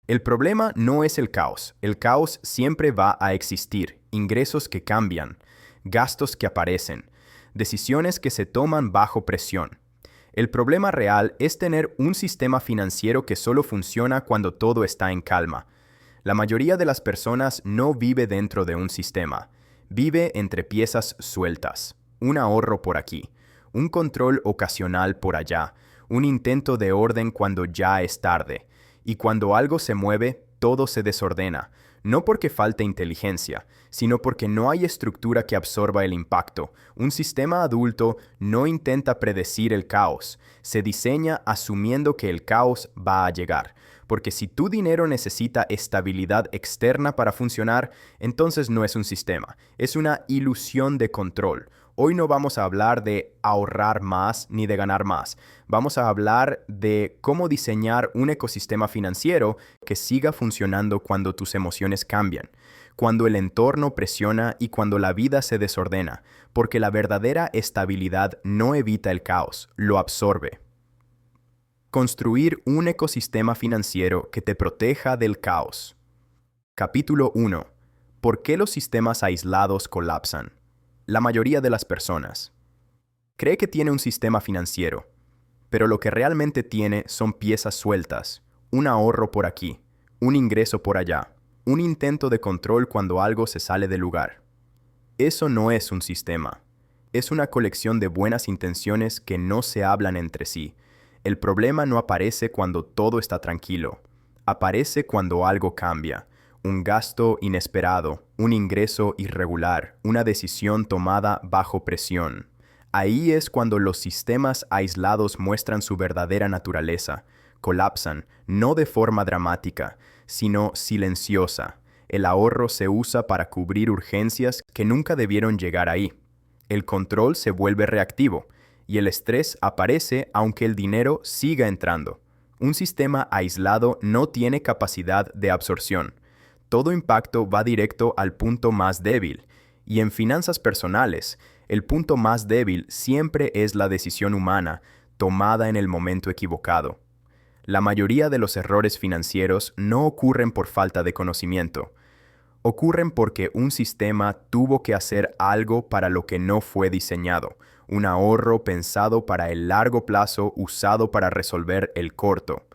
El problema no es el caos siempre va a existir, ingresos que cambian, gastos que aparecen, decisiones que se toman bajo presión. El problema real es tener un sistema financiero que solo funciona cuando todo está en calma. La mayoría de las personas no vive dentro de un sistema, vive entre piezas sueltas, un ahorro por aquí, un control ocasional por allá, un intento de orden cuando ya es tarde, y cuando algo se mueve, todo se desordena, no porque falte inteligencia, sino porque no hay estructura que absorba el impacto. Un sistema adulto no intenta predecir el caos, se diseña asumiendo que el caos va a llegar. Porque si tu dinero necesita estabilidad externa para funcionar, entonces no es un sistema, es una ilusión de control. Hoy no vamos a hablar de ahorrar más ni de ganar más. Vamos a hablar de cómo diseñar un ecosistema financiero que siga funcionando cuando tus emociones cambian, cuando el entorno presiona y cuando la vida se desordena, porque la verdadera estabilidad no evita el caos, lo absorbe. Construir un ecosistema financiero que te proteja del caos. Capítulo 1. ¿Por qué los sistemas aislados colapsan? La mayoría de las personas cree que tiene un sistema financiero, pero lo que realmente tiene son piezas sueltas, un ahorro por aquí, un ingreso por allá, un intento de control cuando algo se sale del lugar. Eso no es un sistema, es una colección de buenas intenciones que no se hablan entre sí. El problema no aparece cuando todo está tranquilo, aparece cuando algo cambia. Un gasto inesperado, un ingreso irregular, una decisión tomada bajo presión. Ahí es cuando los sistemas aislados muestran su verdadera naturaleza. Colapsan, no de forma dramática, sino silenciosa. El ahorro se usa para cubrir urgencias que nunca debieron llegar ahí. El control se vuelve reactivo, y el estrés aparece aunque el dinero siga entrando. Un sistema aislado no tiene capacidad de absorción. Todo impacto va directo al punto más débil, y en finanzas personales, el punto más débil siempre es la decisión humana, tomada en el momento equivocado. La mayoría de los errores financieros no ocurren por falta de conocimiento. Ocurren porque un sistema tuvo que hacer algo para lo que no fue diseñado, un ahorro pensado para el largo plazo usado para resolver el corto.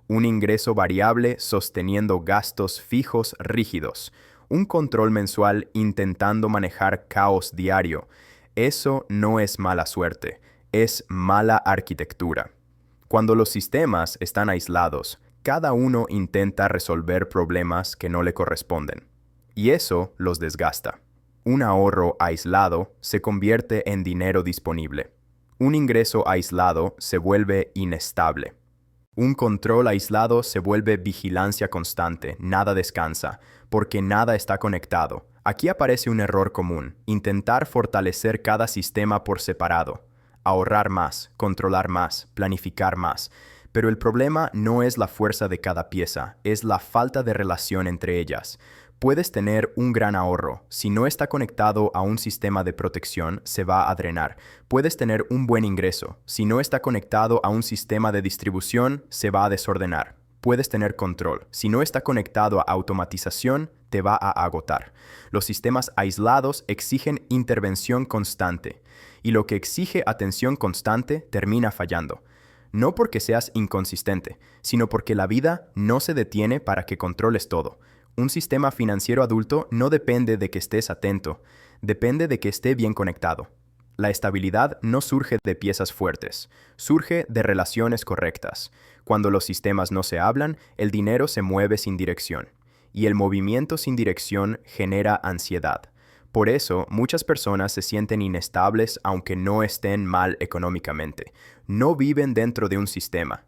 Un ingreso variable sosteniendo gastos fijos rígidos, un control mensual intentando manejar caos diario. Eso no es mala suerte, es mala arquitectura. Cuando los sistemas están aislados, cada uno intenta resolver problemas que no le corresponden, y eso los desgasta. Un ahorro aislado se convierte en dinero disponible. Un ingreso aislado se vuelve inestable. Un control aislado se vuelve vigilancia constante, nada descansa, porque nada está conectado. Aquí aparece un error común, intentar fortalecer cada sistema por separado, ahorrar más, controlar más, planificar más. Pero el problema no es la fuerza de cada pieza, es la falta de relación entre ellas. Puedes tener un gran ahorro. Si no está conectado a un sistema de protección, se va a drenar. Puedes tener un buen ingreso. Si no está conectado a un sistema de distribución, se va a desordenar. Puedes tener control. Si no está conectado a automatización, te va a agotar. Los sistemas aislados exigen intervención constante. Y lo que exige atención constante termina fallando. No porque seas inconsistente, sino porque la vida no se detiene para que controles todo. Un sistema financiero adulto no depende de que estés atento, depende de que esté bien conectado. La estabilidad no surge de piezas fuertes, surge de relaciones correctas. Cuando los sistemas no se hablan, el dinero se mueve sin dirección, y el movimiento sin dirección genera ansiedad. Por eso, muchas personas se sienten inestables aunque no estén mal económicamente. No viven dentro de un sistema.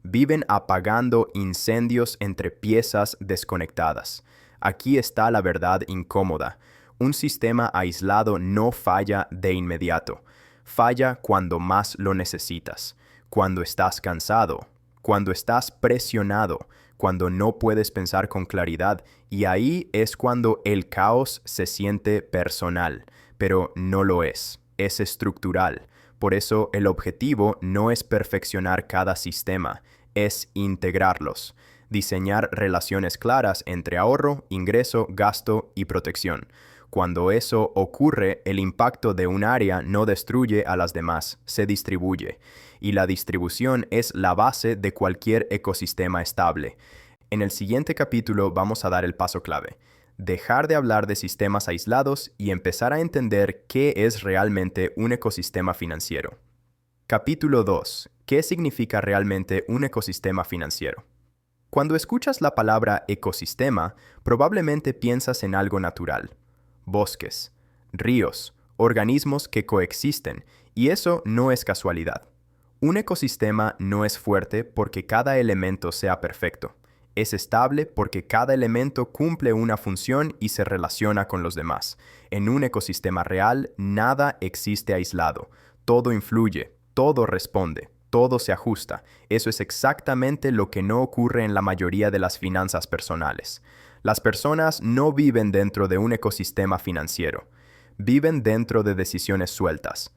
Viven apagando incendios entre piezas desconectadas. Aquí está la verdad incómoda. Un sistema aislado no falla de inmediato. Falla cuando más lo necesitas, cuando estás cansado, cuando estás presionado, cuando no puedes pensar con claridad, y ahí es cuando el caos se siente personal, pero no lo es estructural. Por eso el objetivo no es perfeccionar cada sistema, es integrarlos. Diseñar relaciones claras entre ahorro, ingreso, gasto y protección. Cuando eso ocurre, el impacto de un área no destruye a las demás, se distribuye. Y la distribución es la base de cualquier ecosistema estable. En el siguiente capítulo vamos a dar el paso clave: dejar de hablar de sistemas aislados y empezar a entender qué es realmente un ecosistema financiero. Capítulo 2. ¿Qué significa realmente un ecosistema financiero? Cuando escuchas la palabra ecosistema, probablemente piensas en algo natural: bosques, ríos, organismos que coexisten, y eso no es casualidad. Un ecosistema no es fuerte porque cada elemento sea perfecto. Es estable porque cada elemento cumple una función y se relaciona con los demás. En un ecosistema real, nada existe aislado. Todo influye, todo responde, todo se ajusta. Eso es exactamente lo que no ocurre en la mayoría de las finanzas personales. Las personas no viven dentro de un ecosistema financiero. Viven dentro de decisiones sueltas.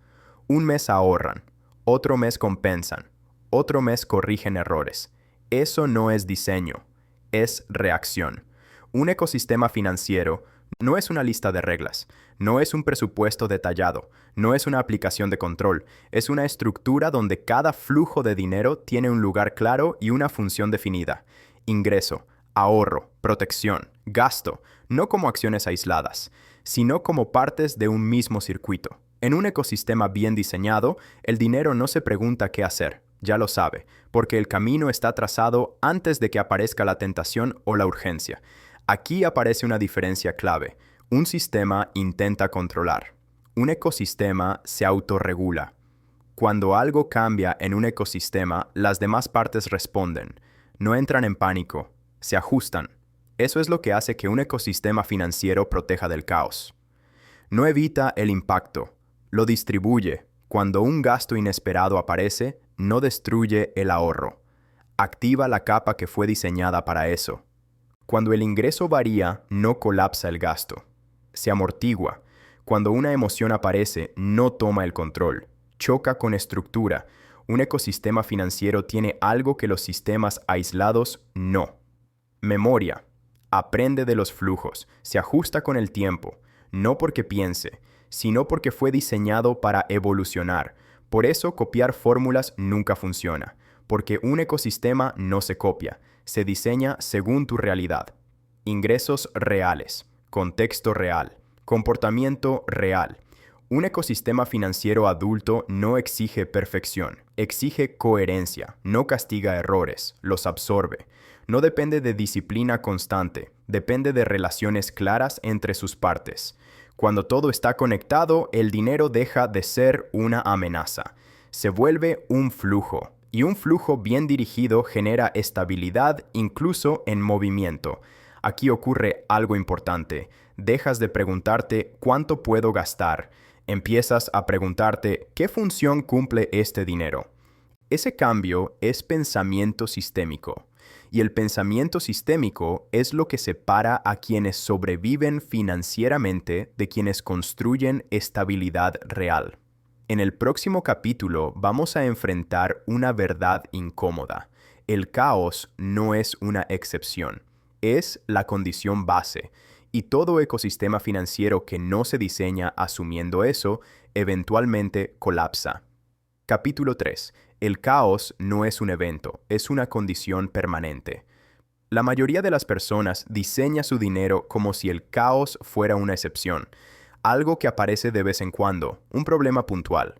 Un mes ahorran, otro mes compensan, otro mes corrigen errores. Eso no es diseño, es reacción. Un ecosistema financiero no es una lista de reglas, no es un presupuesto detallado, no es una aplicación de control, es una estructura donde cada flujo de dinero tiene un lugar claro y una función definida. Ingreso, ahorro, protección, gasto, no como acciones aisladas, sino como partes de un mismo circuito. En un ecosistema bien diseñado, el dinero no se pregunta qué hacer, ya lo sabe, porque el camino está trazado antes de que aparezca la tentación o la urgencia. Aquí aparece una diferencia clave. Un sistema intenta controlar. Un ecosistema se autorregula. Cuando algo cambia en un ecosistema, las demás partes responden. No entran en pánico, se ajustan. Eso es lo que hace que un ecosistema financiero proteja del caos. No evita el impacto, lo distribuye. Cuando un gasto inesperado aparece, no destruye el ahorro. Activa la capa que fue diseñada para eso. Cuando el ingreso varía, no colapsa el gasto. Se amortigua. Cuando una emoción aparece, no toma el control. Choca con estructura. Un ecosistema financiero tiene algo que los sistemas aislados no. Memoria. Aprende de los flujos. Se ajusta con el tiempo. No porque piense, sino porque fue diseñado para evolucionar. Por eso copiar fórmulas nunca funciona, porque un ecosistema no se copia, se diseña según tu realidad. Ingresos reales, contexto real, comportamiento real. Un ecosistema financiero adulto no exige perfección, exige coherencia, no castiga errores, los absorbe. No depende de disciplina constante, depende de relaciones claras entre sus partes. Cuando todo está conectado, el dinero deja de ser una amenaza. Se vuelve un flujo, y un flujo bien dirigido genera estabilidad incluso en movimiento. Aquí ocurre algo importante. Dejas de preguntarte ¿cuánto puedo gastar? Empiezas a preguntarte ¿qué función cumple este dinero? Ese cambio es pensamiento sistémico. Y el pensamiento sistémico es lo que separa a quienes sobreviven financieramente de quienes construyen estabilidad real. En el próximo capítulo vamos a enfrentar una verdad incómoda. El caos no es una excepción, es la condición base. Y todo ecosistema financiero que no se diseña asumiendo eso, eventualmente colapsa. Capítulo 3. El caos no es un evento, es una condición permanente. La mayoría de las personas diseña su dinero como si el caos fuera una excepción, algo que aparece de vez en cuando, un problema puntual,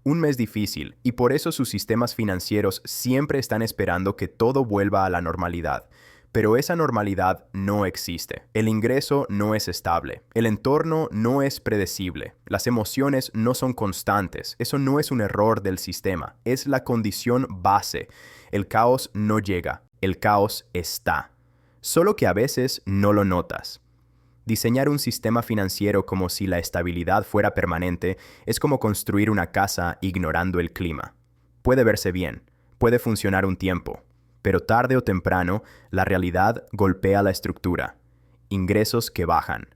un mes difícil, y por eso sus sistemas financieros siempre están esperando que todo vuelva a la normalidad. Pero esa normalidad no existe. El ingreso no es estable. El entorno no es predecible. Las emociones no son constantes. Eso no es un error del sistema. Es la condición base. El caos no llega. El caos está. Solo que a veces no lo notas. Diseñar un sistema financiero como si la estabilidad fuera permanente es como construir una casa ignorando el clima. Puede verse bien. Puede funcionar un tiempo. Pero tarde o temprano, la realidad golpea la estructura. Ingresos que bajan,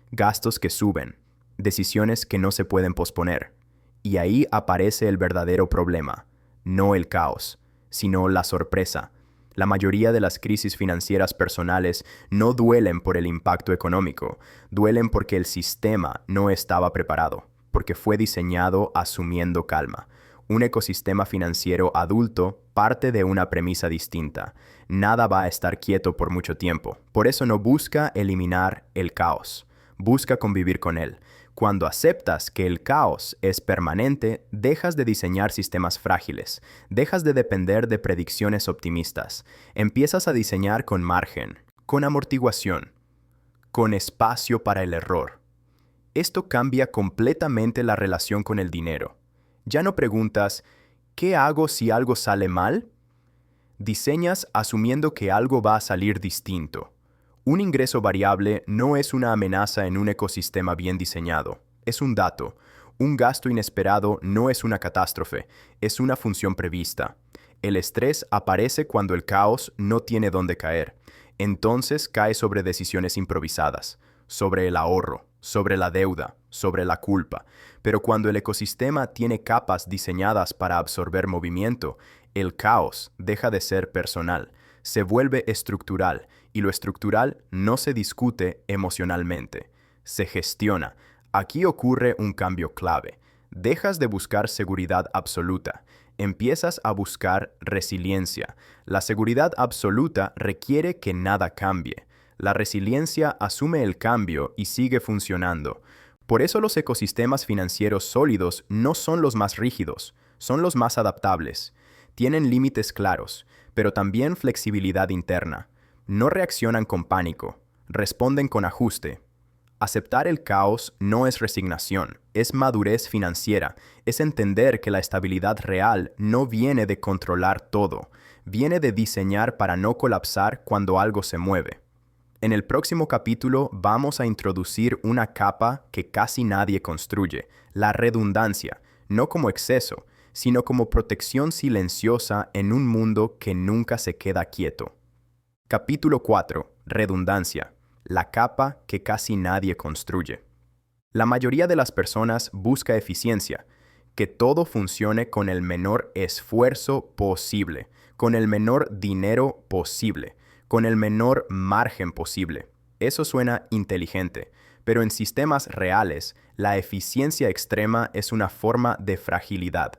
gastos que suben, decisiones que no se pueden posponer. Y ahí aparece el verdadero problema, no el caos, sino la sorpresa. La mayoría de las crisis financieras personales no duelen por el impacto económico, duelen porque el sistema no estaba preparado, porque fue diseñado asumiendo calma. Un ecosistema financiero adulto parte de una premisa distinta. Nada va a estar quieto por mucho tiempo. Por eso no busca eliminar el caos. Busca convivir con él. Cuando aceptas que el caos es permanente, dejas de diseñar sistemas frágiles. Dejas de depender de predicciones optimistas. Empiezas a diseñar con margen, con amortiguación, con espacio para el error. Esto cambia completamente la relación con el dinero. Ya no preguntas, ¿qué hago si algo sale mal? Diseñas asumiendo que algo va a salir distinto. Un ingreso variable no es una amenaza en un ecosistema bien diseñado, es un dato. Un gasto inesperado no es una catástrofe, es una función prevista. El estrés aparece cuando el caos no tiene dónde caer. Entonces cae sobre decisiones improvisadas, sobre el ahorro, sobre la deuda, sobre la culpa. Pero cuando el ecosistema tiene capas diseñadas para absorber movimiento, el caos deja de ser personal, se vuelve estructural, y lo estructural no se discute emocionalmente, se gestiona. Aquí ocurre un cambio clave. Dejas de buscar seguridad absoluta, empiezas a buscar resiliencia. La seguridad absoluta requiere que nada cambie. La resiliencia asume el cambio y sigue funcionando. Por eso los ecosistemas financieros sólidos no son los más rígidos, son los más adaptables. Tienen límites claros, pero también flexibilidad interna. No reaccionan con pánico, responden con ajuste. Aceptar el caos no es resignación, es madurez financiera, es entender que la estabilidad real no viene de controlar todo, viene de diseñar para no colapsar cuando algo se mueve. En el próximo capítulo vamos a introducir una capa que casi nadie construye, la redundancia, no como exceso, sino como protección silenciosa en un mundo que nunca se queda quieto. Capítulo 4. Redundancia, la capa que casi nadie construye. La mayoría de las personas busca eficiencia, que todo funcione con el menor esfuerzo posible, con el menor dinero posible, con el menor margen posible. Eso suena inteligente, pero en sistemas reales, la eficiencia extrema es una forma de fragilidad.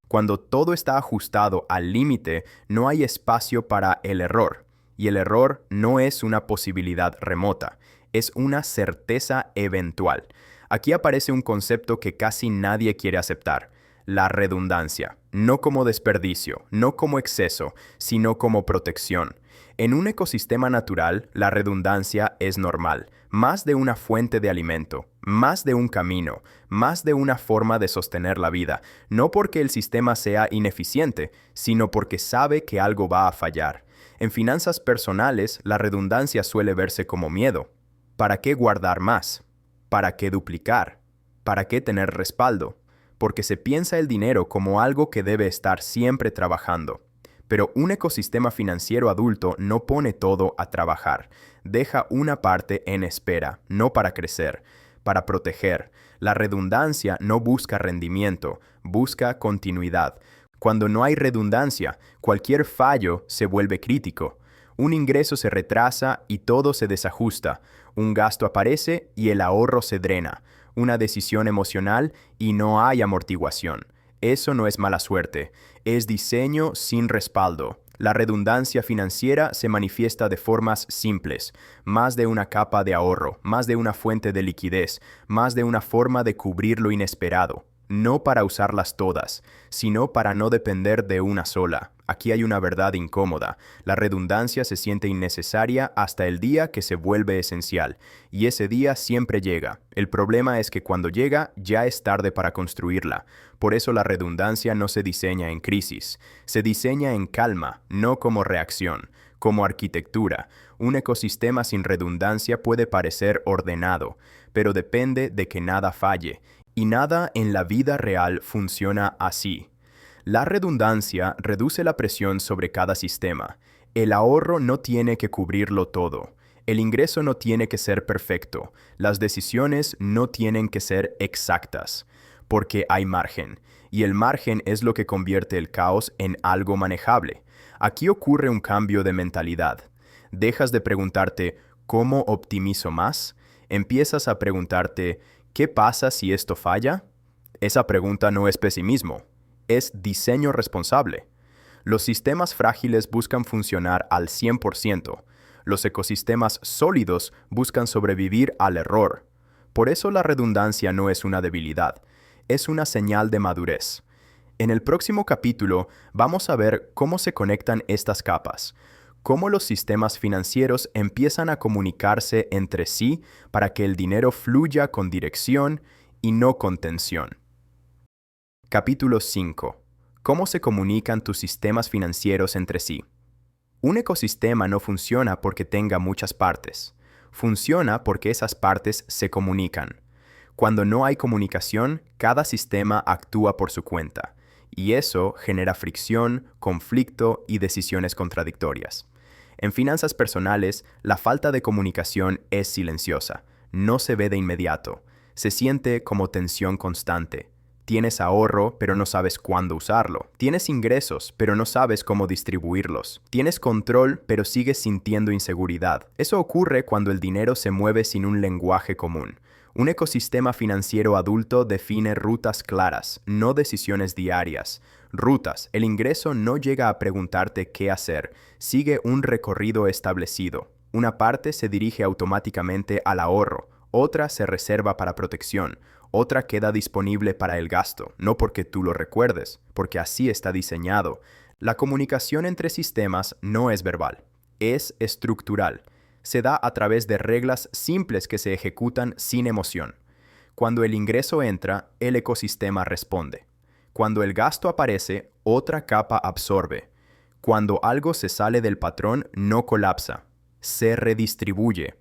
Cuando todo está ajustado al límite, no hay espacio para el error, y el error no es una posibilidad remota, es una certeza eventual. Aquí aparece un concepto que casi nadie quiere aceptar: la redundancia, no como desperdicio, no como exceso, sino como protección. En un ecosistema natural, la redundancia es normal, más de una fuente de alimento, más de un camino, más de una forma de sostener la vida, no porque el sistema sea ineficiente, sino porque sabe que algo va a fallar. En finanzas personales, la redundancia suele verse como miedo. ¿Para qué guardar más? ¿Para qué duplicar? ¿Para qué tener respaldo? Porque se piensa el dinero como algo que debe estar siempre trabajando. Pero un ecosistema financiero adulto no pone todo a trabajar. Deja una parte en espera, no para crecer, para proteger. La redundancia no busca rendimiento, busca continuidad. Cuando no hay redundancia, cualquier fallo se vuelve crítico. Un ingreso se retrasa y todo se desajusta. Un gasto aparece y el ahorro se drena. Una decisión emocional y no hay amortiguación. Eso no es mala suerte, es diseño sin respaldo. La redundancia financiera se manifiesta de formas simples: más de una capa de ahorro, más de una fuente de liquidez, más de una forma de cubrir lo inesperado. No para usarlas todas, sino para no depender de una sola. Aquí hay una verdad incómoda. La redundancia se siente innecesaria hasta el día que se vuelve esencial, y ese día siempre llega. El problema es que cuando llega, ya es tarde para construirla. Por eso la redundancia no se diseña en crisis. Se diseña en calma, no como reacción, como arquitectura. Un ecosistema sin redundancia puede parecer ordenado, pero depende de que nada falle. Y nada en la vida real funciona así. La redundancia reduce la presión sobre cada sistema. El ahorro no tiene que cubrirlo todo. El ingreso no tiene que ser perfecto. Las decisiones no tienen que ser exactas, porque hay margen. Y el margen es lo que convierte el caos en algo manejable. Aquí ocurre un cambio de mentalidad. Dejas de preguntarte ¿cómo optimizo más? Empiezas a preguntarte ¿qué pasa si esto falla? Esa pregunta no es pesimismo, es diseño responsable. Los sistemas frágiles buscan funcionar al 100%. Los ecosistemas sólidos buscan sobrevivir al error. Por eso la redundancia no es una debilidad, es una señal de madurez. En el próximo capítulo vamos a ver cómo se conectan estas capas, cómo los sistemas financieros empiezan a comunicarse entre sí para que el dinero fluya con dirección y no con tensión. Capítulo 5. ¿Cómo se comunican tus sistemas financieros entre sí? Un ecosistema no funciona porque tenga muchas partes. Funciona porque esas partes se comunican. Cuando no hay comunicación, cada sistema actúa por su cuenta, y eso genera fricción, conflicto y decisiones contradictorias. En finanzas personales, la falta de comunicación es silenciosa, no se ve de inmediato, se siente como tensión constante. Tienes ahorro, pero no sabes cuándo usarlo. Tienes ingresos, pero no sabes cómo distribuirlos. Tienes control, pero sigues sintiendo inseguridad. Eso ocurre cuando el dinero se mueve sin un lenguaje común. Un ecosistema financiero adulto define rutas claras, no decisiones diarias. Rutas. El ingreso no llega a preguntarte qué hacer, sigue un recorrido establecido. Una parte se dirige automáticamente al ahorro, otra se reserva para protección, otra queda disponible para el gasto, no porque tú lo recuerdes, porque así está diseñado. La comunicación entre sistemas no es verbal, es estructural. Se da a través de reglas simples que se ejecutan sin emoción. Cuando el ingreso entra, el ecosistema responde. Cuando el gasto aparece, otra capa absorbe. Cuando algo se sale del patrón, no colapsa, se redistribuye.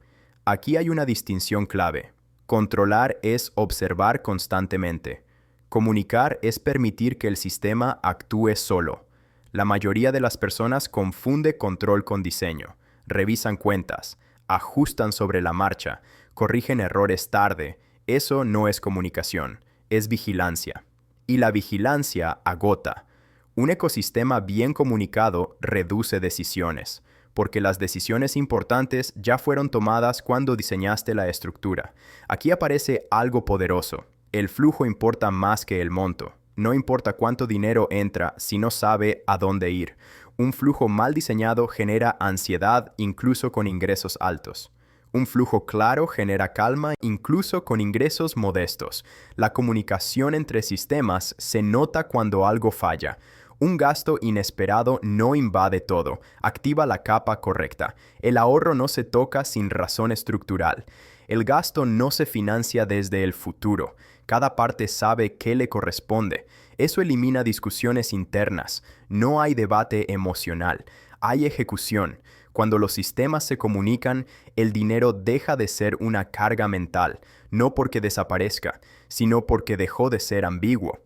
Aquí hay una distinción clave. Controlar es observar constantemente. Comunicar es permitir que el sistema actúe solo. La mayoría de las personas confunde control con diseño. Revisan cuentas, ajustan sobre la marcha, corrigen errores tarde. Eso no es comunicación, es vigilancia. Y la vigilancia agota. Un ecosistema bien comunicado reduce decisiones, porque las decisiones importantes ya fueron tomadas cuando diseñaste la estructura. Aquí aparece algo poderoso. El flujo importa más que el monto. No importa cuánto dinero entra si no sabe a dónde ir. Un flujo mal diseñado genera ansiedad incluso con ingresos altos. Un flujo claro genera calma incluso con ingresos modestos. La comunicación entre sistemas se nota cuando algo falla. Un gasto inesperado no invade todo, activa la capa correcta. El ahorro no se toca sin razón estructural. El gasto no se financia desde el futuro. Cada parte sabe qué le corresponde. Eso elimina discusiones internas. No hay debate emocional. Hay ejecución. Cuando los sistemas se comunican, el dinero deja de ser una carga mental, no porque desaparezca, sino porque dejó de ser ambiguo.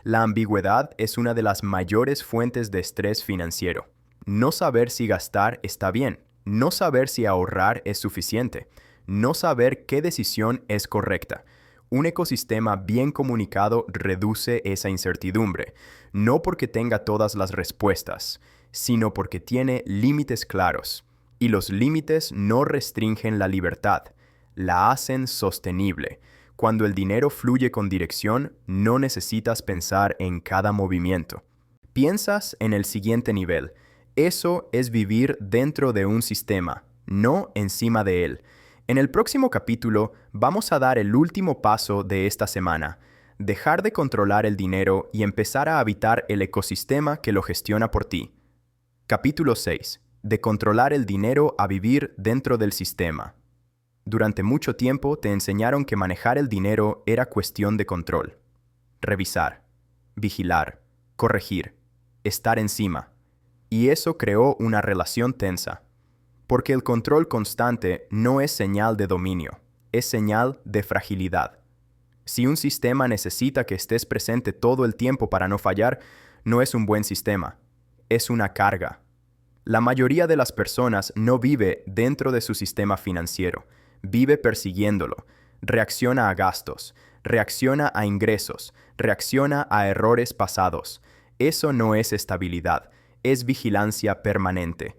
La ambigüedad es una de las mayores fuentes de estrés financiero. No saber si gastar está bien, no saber si ahorrar es suficiente, no saber qué decisión es correcta. Un ecosistema bien comunicado reduce esa incertidumbre, no porque tenga todas las respuestas, sino porque tiene límites claros. Y los límites no restringen la libertad, la hacen sostenible. Cuando el dinero fluye con dirección, no necesitas pensar en cada movimiento. Piensas en el siguiente nivel. Eso es vivir dentro de un sistema, no encima de él. En el próximo capítulo vamos a dar el último paso de esta semana. Dejar de controlar el dinero y empezar a habitar el ecosistema que lo gestiona por ti. Capítulo 6. De controlar el dinero a vivir dentro del sistema. Durante mucho tiempo te enseñaron que manejar el dinero era cuestión de control. Revisar, vigilar, corregir, estar encima. Y eso creó una relación tensa. Porque el control constante no es señal de dominio, es señal de fragilidad. Si un sistema necesita que estés presente todo el tiempo para no fallar, no es un buen sistema, es una carga. La mayoría de las personas no vive dentro de su sistema financiero, vive persiguiéndolo, reacciona a gastos, reacciona a ingresos, reacciona a errores pasados. Eso no es estabilidad, es vigilancia permanente.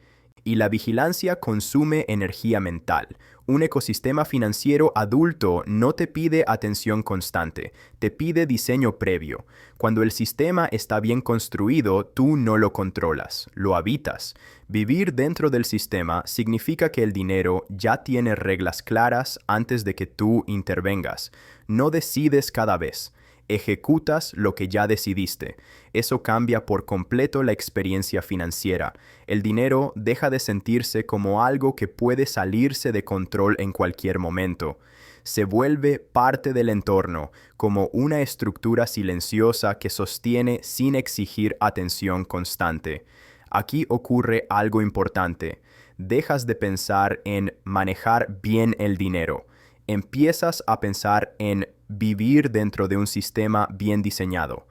Y la vigilancia consume energía mental. Un ecosistema financiero adulto no te pide atención constante, te pide diseño previo. Cuando el sistema está bien construido, tú no lo controlas, lo habitas. Vivir dentro del sistema significa que el dinero ya tiene reglas claras antes de que tú intervengas. No decides cada vez. Ejecutas lo que ya decidiste. Eso cambia por completo la experiencia financiera. El dinero deja de sentirse como algo que puede salirse de control en cualquier momento. Se vuelve parte del entorno, como una estructura silenciosa que sostiene sin exigir atención constante. Aquí ocurre algo importante. Dejas de pensar en manejar bien el dinero. Empiezas a pensar en vivir dentro de un sistema bien diseñado.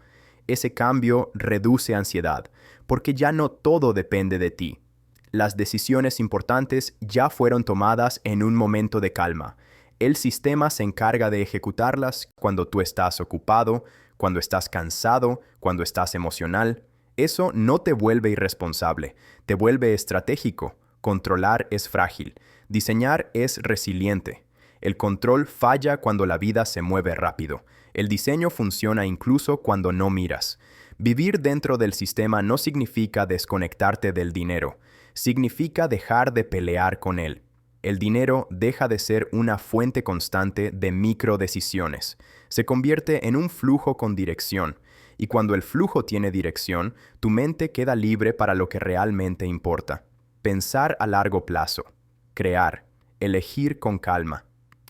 Ese cambio reduce ansiedad, porque ya no todo depende de ti. Las decisiones importantes ya fueron tomadas en un momento de calma. El sistema se encarga de ejecutarlas cuando tú estás ocupado, cuando estás cansado, cuando estás emocional. Eso no te vuelve irresponsable, te vuelve estratégico. Controlar es frágil, diseñar es resiliente. El control falla cuando la vida se mueve rápido. El diseño funciona incluso cuando no miras. Vivir dentro del sistema no significa desconectarte del dinero. Significa dejar de pelear con él. El dinero deja de ser una fuente constante de microdecisiones. Se convierte en un flujo con dirección. Y cuando el flujo tiene dirección, tu mente queda libre para lo que realmente importa. Pensar a largo plazo. Crear. Elegir con calma.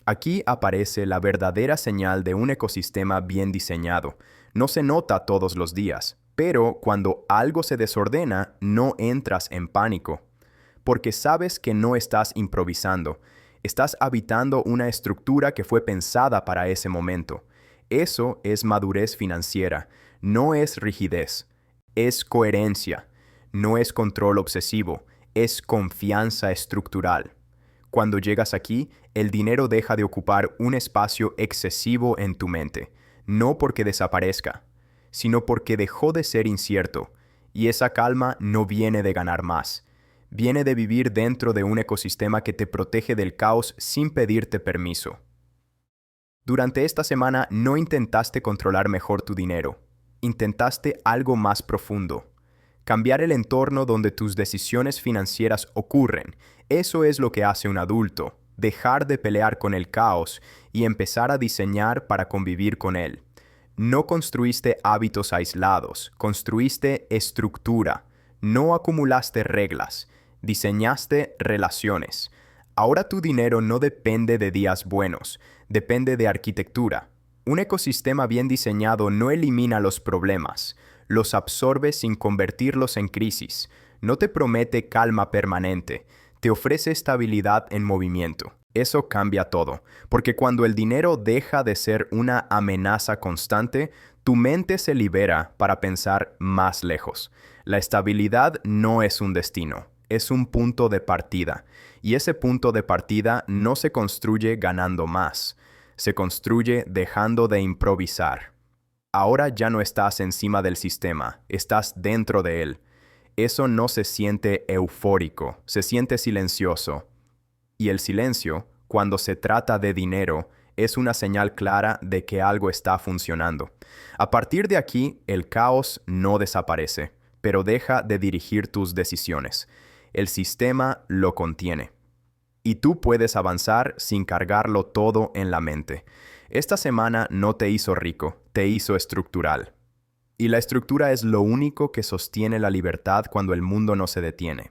Aquí aparece la verdadera señal de un ecosistema bien diseñado. No se nota todos los días, pero cuando algo se desordena, no entras en pánico. Porque sabes que no estás improvisando. Estás habitando una estructura que fue pensada para ese momento. Eso es madurez financiera. No es rigidez. Es coherencia. No es control obsesivo. Es confianza estructural. Cuando llegas aquí, el dinero deja de ocupar un espacio excesivo en tu mente, no porque desaparezca, sino porque dejó de ser incierto, y esa calma no viene de ganar más, viene de vivir dentro de un ecosistema que te protege del caos sin pedirte permiso. Durante esta semana no intentaste controlar mejor tu dinero, intentaste algo más profundo. Cambiar el entorno donde tus decisiones financieras ocurren. Eso es lo que hace un adulto. Dejar de pelear con el caos y empezar a diseñar para convivir con él. No construiste hábitos aislados, construiste estructura. No acumulaste reglas, diseñaste relaciones. Ahora tu dinero no depende de días buenos, depende de arquitectura. Un ecosistema bien diseñado no elimina los problemas. Los absorbe sin convertirlos en crisis. No te promete calma permanente, te ofrece estabilidad en movimiento. Eso cambia todo, porque cuando el dinero deja de ser una amenaza constante, tu mente se libera para pensar más lejos. La estabilidad no es un destino, es un punto de partida, y ese punto de partida no se construye ganando más, se construye dejando de improvisar. Ahora ya no estás encima del sistema, estás dentro de él. Eso no se siente eufórico, se siente silencioso. Y el silencio, cuando se trata de dinero, es una señal clara de que algo está funcionando. A partir de aquí, el caos no desaparece, pero deja de dirigir tus decisiones. El sistema lo contiene. Y tú puedes avanzar sin cargarlo todo en la mente. Esta semana no te hizo rico, te hizo estructural. Y la estructura es lo único que sostiene la libertad cuando el mundo no se detiene.